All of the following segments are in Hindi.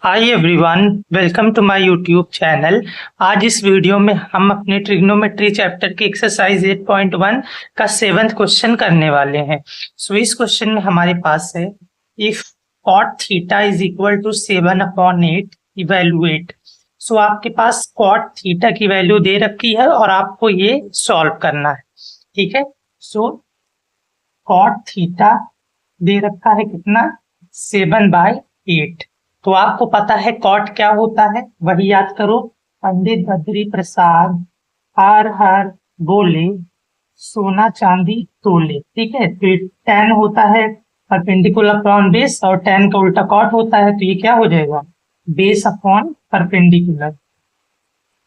Hi everyone, welcome to my YouTube channel. आज इस वीडियो में हम अपने ट्रिग्नोमेट्री चैप्टर की एक्सरसाइज 8.1 का 7th क्वेश्चन करने वाले हैं। सो इस क्वेश्चन में हमारे पास है if cot theta is equal to 7/8 evaluate. So आपके पास cot थीटा की वैल्यू दे रखी है और आपको ये सॉल्व करना है। ठीक है, सो cot थीटा दे रखा है कितना, 7/8। तो आपको पता है कॉट क्या होता है, वही याद करो। पंडित बद्री प्रसाद हर हर बोले, सोना चांदी तोले। ठीक है, फिर tan होता है परपेंडिकुलर अपॉन बेस और tan का उल्टा कॉट होता है, तो ये क्या हो जाएगा, बेस अपॉन परपेंडिकुलर।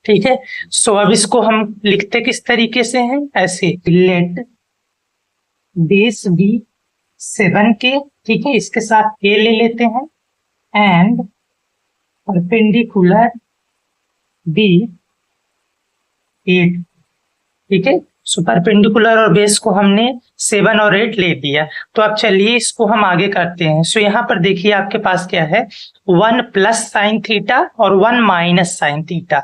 ठीक है, सो अब इसको हम लिखते किस तरीके से हैं, ऐसे लेट बेस बी 7 के, ठीक है, इसके साथ के ले लेते हैं एंड परपेंडिकुलर बी 8। ठीक है, सो परपेंडिकुलर और बेस को हमने 7 और 8 ले दिया। तो अब चलिए इसको हम आगे करते हैं। सो यहाँ पर देखिए आपके पास क्या है, 1 प्लस साइन थीटा और 1 माइनस साइन थीटा।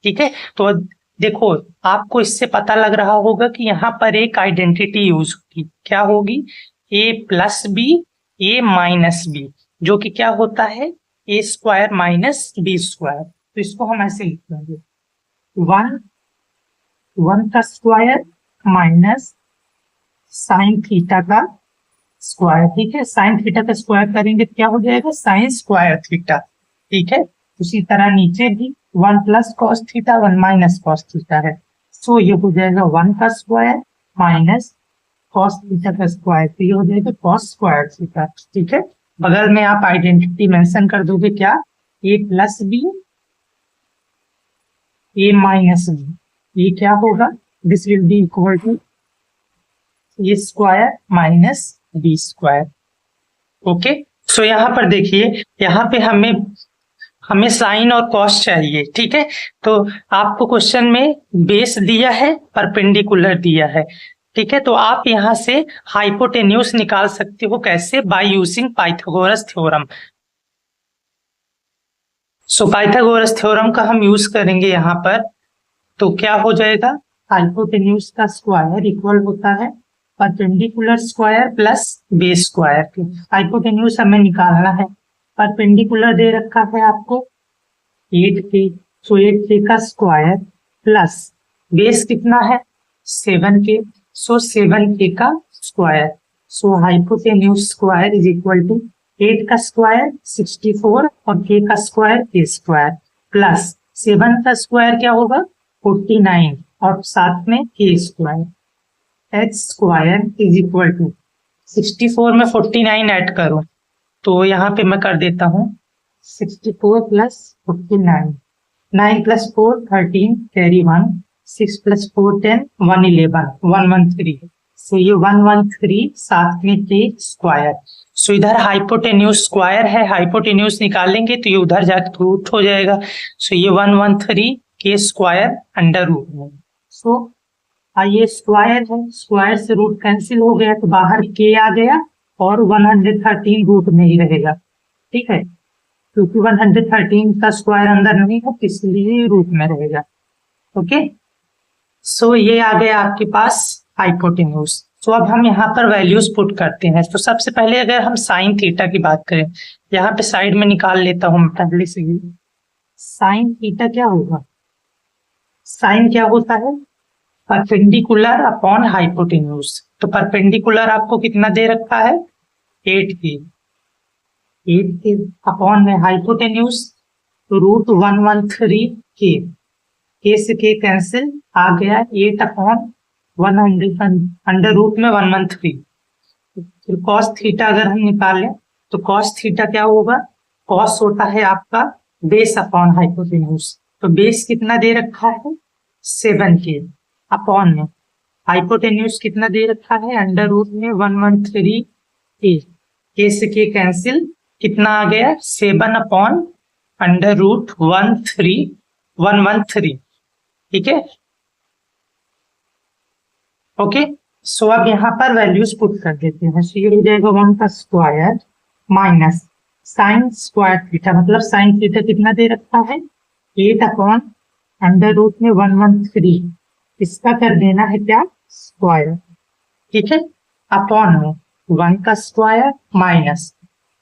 ठीक है, तो देखो आपको इससे पता लग रहा होगा कि यहाँ पर एक आइडेंटिटी यूज होगी, क्या होगी, a plus B a minus B, जो कि क्या होता है a square minus B square. तो इसको हम ऐसे लिख देंगे 1 का स्क्वायर माइनस साइन थीटा का स्क्वायर। ठीक है, साइन थीटा का स्क्वायर करेंगे तो क्या हो जाएगा, साइन स्क्वायर थीटा। ठीक है, उसी तरह नीचे भी 1 plus cos theta 1 minus cos theta है। सो ये हो जाएगा 1 का स्क्वायर माइनस कॉस थीटा का स्क्वायर, तो ये हो जाएगा कॉस स्क्वायर थीटा। ठीक है, बगल में आप आइडेंटिटी मेंशन कर दोगे, क्या, a plus B a minus B, ये क्या होगा, this will be equal to a square minus B square. Okay, so यहाँ पर देखिए, यहाँ पे हमें साइन और कॉस चाहिए। ठीक है, तो आपको क्वेश्चन में बेस दिया है, परपेंडिकुलर दिया है। ठीक है, तो आप यहाँ से हाइपोटेन्यूज निकाल सकते हो, कैसे, by using Pythagoras theorem. So Pythagoras theorem का हम यूज करेंगे यहाँ पर। तो क्या हो जाएगा, हाइपोटेन्यूज का स्क्वायर इक्वल होता है perpendicular square plus base square के। हाइपोटेन्यूज हमें निकालना है, परपेंडिकुलर दे रखा है आपको 8k, सो 8k का स्क्वायर प्लस बेस कितना है 7k, सो 7k का square. So hypotenuse square is equal to 8 का स्क्वायर 64 और k का स्क्वायर k स्क्वायर प्लस 7 का स्क्वायर क्या होगा 49 और साथ में k square. h square is equal to 64 में 49 ऐड करूं तो यहाँ पे मैं कर देता हूँ 64 प्लस 49, 9 प्लस 4 13 कैरी 1, 6 प्लस 4 10 111 113। सो ये 113 साथ में के स्क्वायर। सो इधर हाइपोटेन्यूज स्क्वायर है, हाइपोटेन्यूज निकालेंगे तो ये उधर जाके रूट हो जाएगा। सो ये 113 के स्क्वायर अंडर रूट में। सो ये स्क्वायर है, स्क्वायर से रूट कैंसिल हो गया तो बाहर के आ गया और 113 रूट में ही रहेगा। ठीक है, क्योंकि 113 का स्क्वायर अंदर नहीं है इसलिए रूट में रहेगा। ओके, सो ये आ गया आपके पास हाइपोटेन्यूज। सो अब हम यहाँ पर वैल्यूज पुट करते हैं। तो सबसे पहले अगर हम साइन थीटा की बात करें, यहाँ पे साइड में निकाल लेता हूँ पहले से ही। साइन थीटा क्या होगा, साइन क्या होता है, परपेंडिकुलर अपॉन हाइपोटेन्यूज। तो परपेंडिकुलर आपको कितना दे रखा है 8k, 8k अपॉन में हाइपोटेन्यूज रूट 113k, k से k कैंसिल आ गया 8 अपॉन 100 अंडर रूट में 113। फिर कॉस थीटा अगर हम निकालें तो कॉस थीटा क्या होगा, कॉस होता है आपका बेस अपॉन हाइपोटेन्यूज। तो बेस कितना दे रखा है 7k अपॉन में हाइपोटेन्यूज कितना दे रखा है अंडर रूट में 113k, k से k कैंसिल कितना आ गया 7 अपॉन अंडर रूट 113। ठीक है, ओके, सो अब यहाँ पर वैल्यूज पुट कर देते हैं। सो ये हो जाएगा 1 का square minus sine square theta, मतलब साइन थीटा कितना दे रखा है 8/√में 113, इसका कर देना है क्या स्क्वायर, ठीक है, अपॉन में 1 का स्क्वायर माइनस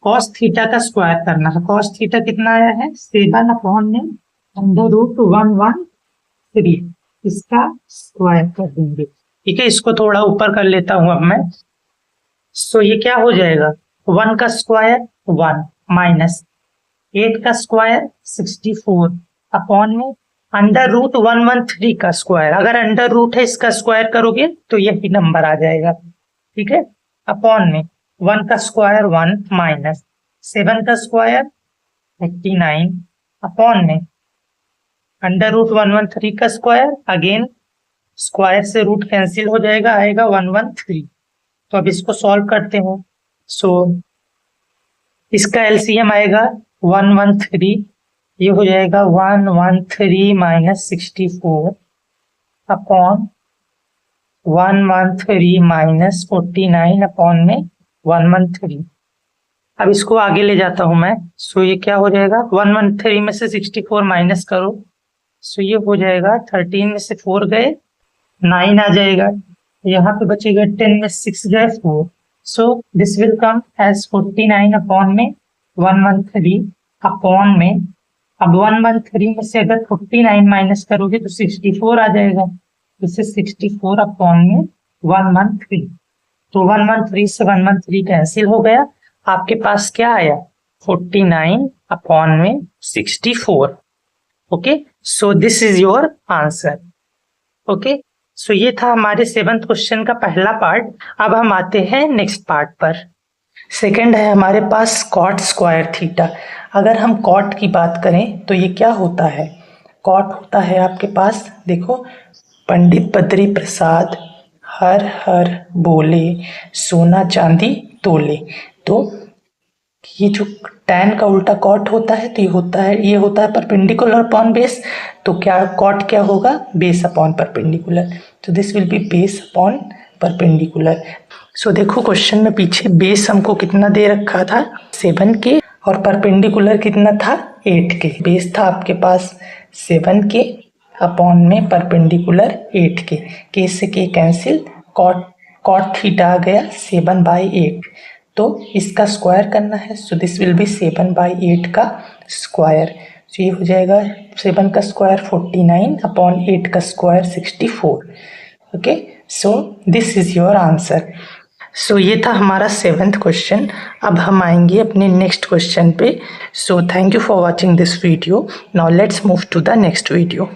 कॉस थीटा का स्क्वायर करना है। कॉस थीटा कितना आया है 7/√113, इसका स्क्वायर कर देंगे, ठीक है। इसको थोड़ा ऊपर कर लेता हूं अब मैं। सो ये क्या हो जाएगा 1 का स्क्वायर 1 माइनस 8 का स्क्वायर 64 अपॉन में √113 का स्क्वायर। अगर अंडर रूट है इसका स्क्वायर करोगे तो यही नंबर आ जाएगा, ठीक है। अपॉन में 1 का स्क्वायर 1 माइनस 7 का स्क्वायर 39 अपॉन में √113 का स्क्वायर, अगेन स्क्वायर से रूट कैंसिल हो जाएगा, आएगा 113। तो अब इसको सॉल्व करते हैं। सो इसका एलसीएम आएगा 113, ये हो जाएगा 113 माइनस 64 अपॉन 113 माइनस 49 अपॉन में 113। अब इसको आगे ले जाता हूं मैं। सो ये क्या हो जाएगा 113 में से 64 माइनस करो, सो ये हो जाएगा 13 में से 4 गए 9 आ जाएगा, यहाँ पे बचेगा 10 में 6 गए 4। So this will come as 49 upon में 113 अपॉन में, अब 113 में से अगर 49 माइनस करोगे तो 64 आ जाएगा, इसे 64 अपॉन में 113। तो 113 से 113 कैंसिल हो गया, आपके पास क्या आया 49 अपॉन में 64। Okay, so this is your answer. Okay, so ये था हमारे 7th क्वेश्चन का पहला पार्ट। अब हम आते हैं नेक्स्ट पार्ट पर। सेकंड है हमारे पास कॉट स्क्वायर थीटा। अगर हम कॉट की बात करें तो ये क्या होता है, कॉट होता है आपके पास, देखो, पंडित बद्री प्रसाद हर हर बोले सोना चांदी तोले। तो ये जो tan का उल्टा कॉट होता है तो ये होता है परपेंडिकुलर अपॉन बेस। तो क्या कॉट क्या होगा बेस अपॉन परपेंडिकुलर, तो this will be base upon perpendicular. So देखो क्वेश्चन में पीछे बेस हमको कितना दे रखा था 7 के और परपेंडिकुलर कितना था 8 के। बेस था आपके पास 7 के अपॉन में परपेंडिकुलर 8 के से के कैंसिल, कॉट थीटा आ गया 7/8, तो इसका स्क्वायर करना है। सो दिस विल बी 7/8 का स्क्वायर। सो ये हो जाएगा 7 का स्क्वायर 49 अपॉन 8 का square 64। Okay, so this is your answer. So ये था हमारा 7th क्वेश्चन। अब हम आएंगे अपने नेक्स्ट क्वेश्चन पे। So thank you for watching this video. Now let's move to the next video.